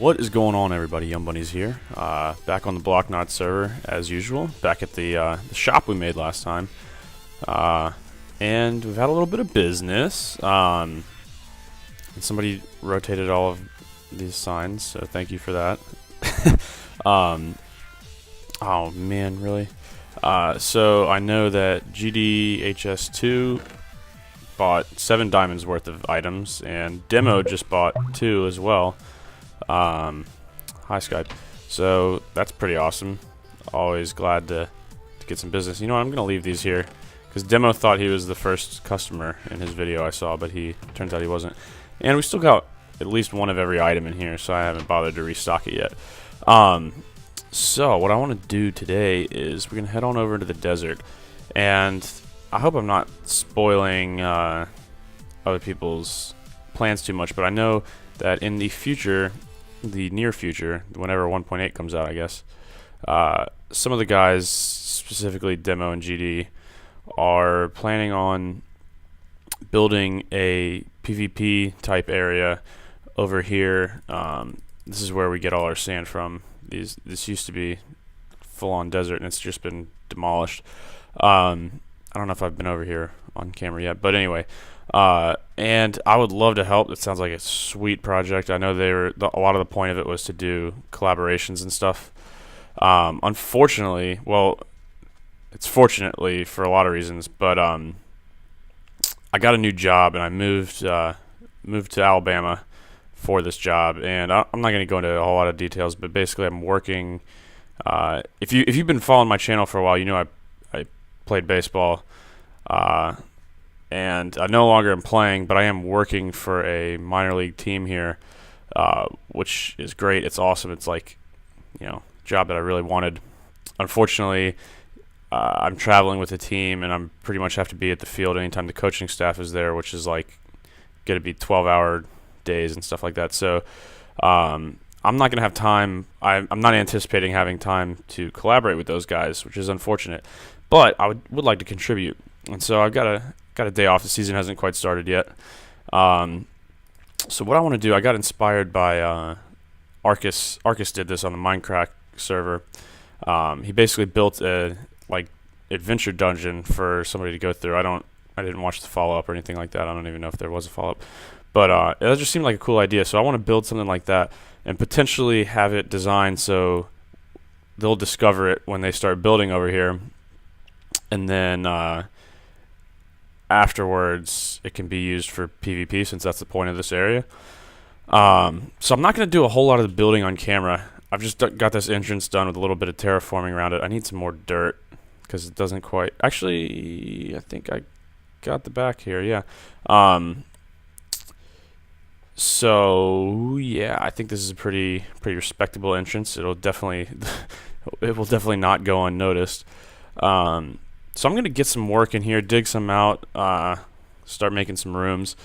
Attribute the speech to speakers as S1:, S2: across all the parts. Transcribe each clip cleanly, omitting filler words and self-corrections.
S1: What is going on, everybody? Young Bunny's here, back on the Blocknauts server as usual. Back at the shop we made last time, and we've had a little bit of business. And somebody rotated all of these signs, so thank you for that. Oh man, really? So I know that GDHS2 bought 7 diamonds worth of items, and Demo just bought 2 as well. Hi Skype. So that's pretty awesome. Always glad to get some business. You know what, I'm gonna leave these here because Demo thought he was the first customer in his video I saw, but turns out he wasn't. And we still got at least one of every item in here, so I haven't bothered to restock it yet. So what I want to do today is we're gonna head on over to the desert, and I hope I'm not spoiling other people's plans too much, but I know that in the future, the near future, whenever 1.8 comes out, I guess, some of the guys, specifically Demo and GD, are planning on building a PvP type area over here. This is where we get all our sand from. This used to be full-on desert, and it's just been demolished. I don't know if I've been over here on camera yet, but anyway. And I would love to help. It sounds like a sweet project. I know a lot of the point of it was to do collaborations and stuff. Unfortunately, well, it's fortunately for a lot of reasons, but I got a new job and I moved to Alabama for this job, and I'm not going to go into a whole lot of details, but basically I'm working. If you've been following my channel for a while, you know I played baseball. And I no longer am playing, but I am working for a minor league team here, which is great. It's awesome. It's like, you know, a job that I really wanted. Unfortunately, I'm traveling with the team, and I'm pretty much have to be at the field anytime the coaching staff is there, which is like going to be 12-hour days and stuff like that. So I'm not going to have time. I'm not anticipating having time to collaborate with those guys, which is unfortunate. But I would like to contribute, and so I've got a day off. The season hasn't quite started yet. So what I want to do, I got inspired by Arcus. Arcus did this on the Minecraft server. He basically built a adventure dungeon for somebody to go through. I didn't watch the follow-up or anything like that. I don't even know if there was a follow-up. But it just seemed like a cool idea. So I want to build something like that and potentially have it designed so they'll discover it when they start building over here. And then afterwards, it can be used for PvP, since that's the point of this area. So I'm not going to do a whole lot of the building on camera. I've just got this entrance done with a little bit of terraforming around it. I need some more dirt because it doesn't quite... Actually, I think I got the back here, yeah. So, yeah, I think this is a pretty respectable entrance. It will definitely not go unnoticed. So I'm going to get some work in here, dig some out, start making some rooms.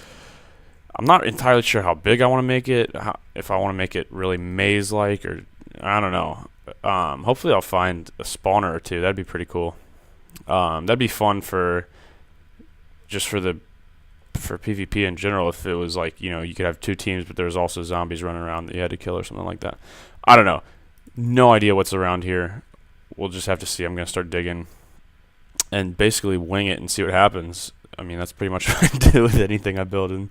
S1: I'm not entirely sure how big I want to make it, if I want to make it really maze-like, or I don't know. Hopefully I'll find a spawner or two. That'd be pretty cool. That'd be fun for PvP in general, if it was like, you know, you could have 2 teams, but there's also zombies running around that you had to kill or something like that. I don't know. No idea what's around here. We'll just have to see. I'm going to start digging and basically wing it and see what happens. I mean, that's pretty much what I do with anything I build in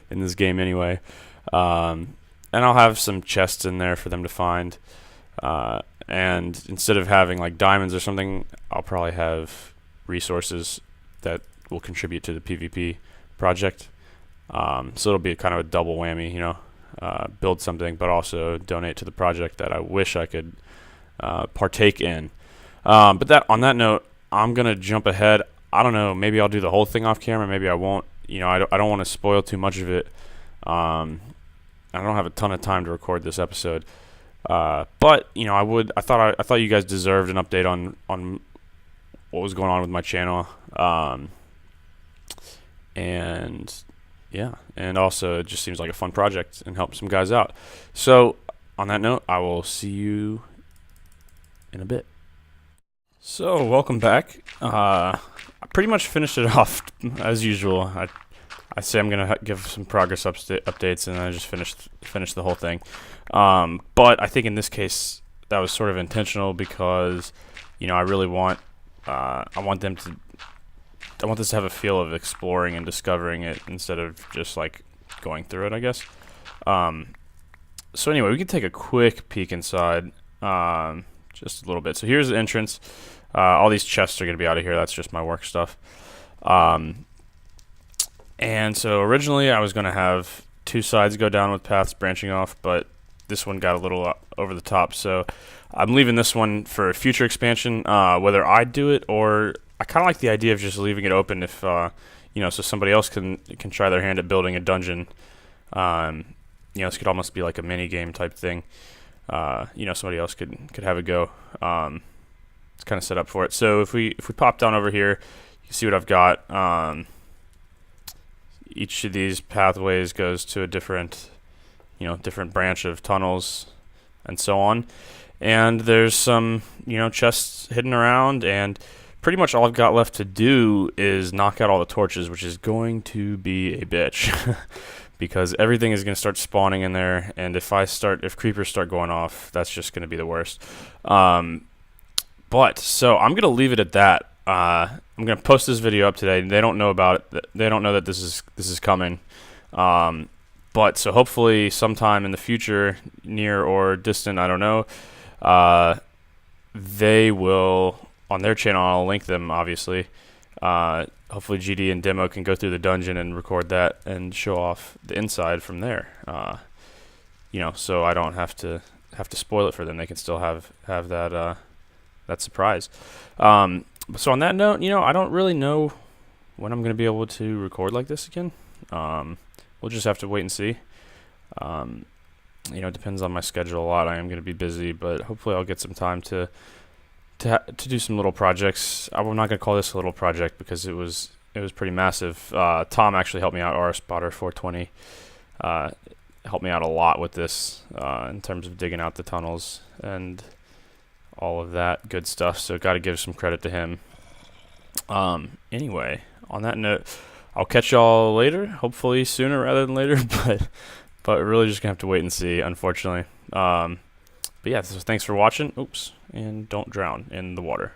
S1: this game anyway. And I'll have some chests in there for them to find. And instead of having like diamonds or something, I'll probably have resources that will contribute to the PvP project. So it'll be kind of a double whammy, you know, build something, but also donate to the project that I wish I could partake in. But on that note, I'm going to jump ahead. I don't know, maybe I'll do the whole thing off camera, maybe I won't. You know, I don't want to spoil too much of it. I don't have a ton of time to record this episode. But, you know, I thought you guys deserved an update on what was going on with my channel. And yeah, and also it just seems like a fun project and help some guys out. So on that note, I will see you in a bit. So welcome back. I pretty much finished it off as usual. I I say I'm gonna give some progress updates, and then I just finish the whole thing. But I think in this case that was sort of intentional because, you know, I really want I want this to have a feel of exploring and discovering it instead of just like going through it, I guess. So anyway, we can take a quick peek inside, just a little bit. So here's the entrance. All these chests are going to be out of here. That's just my work stuff. And so originally I was going to have two sides go down with paths branching off, but this one got a little over the top. So I'm leaving this one for future expansion, whether I do it or I kind of like the idea of just leaving it open if, you know, so somebody else can try their hand at building a dungeon. You know, this could almost be like a mini game type thing. You know, somebody else could have a go. It's kind of set up for it. So if we pop down over here, you can see what I've got. Each of these pathways goes to a different branch of tunnels and so on. And there's some, you know, chests hidden around, and pretty much all I've got left to do is knock out all the torches, which is going to be a bitch. Because everything is going to start spawning in there, and if creepers start going off, that's just going to be the worst. But so I'm going to leave it at that. I'm going to post this video up today. They don't know about it. They don't know that this is coming. But so hopefully sometime in the future, near or distant, I don't know, they will on their channel. I'll link them, obviously. Hopefully GD and Demo can go through the dungeon and record that and show off the inside from there. You know, so I don't have to spoil it for them. They can still have that that surprise. So on that note, you know, I don't really know when I'm going to be able to record like this again. We'll just have to wait and see. You know, it depends on my schedule a lot. I am going to be busy, but hopefully I'll get some time to do some little projects. I'm not going to call this a little project because it was pretty massive. Tom actually helped me out. RSpotter 420 helped me out a lot with this in terms of digging out the tunnels and all of that good stuff. So got to give some credit to him. Anyway, on that note, I'll catch y'all later. Hopefully sooner rather than later, but we're really just gonna have to wait and see, unfortunately. But yeah, so thanks for watching. Oops, and don't drown in the water.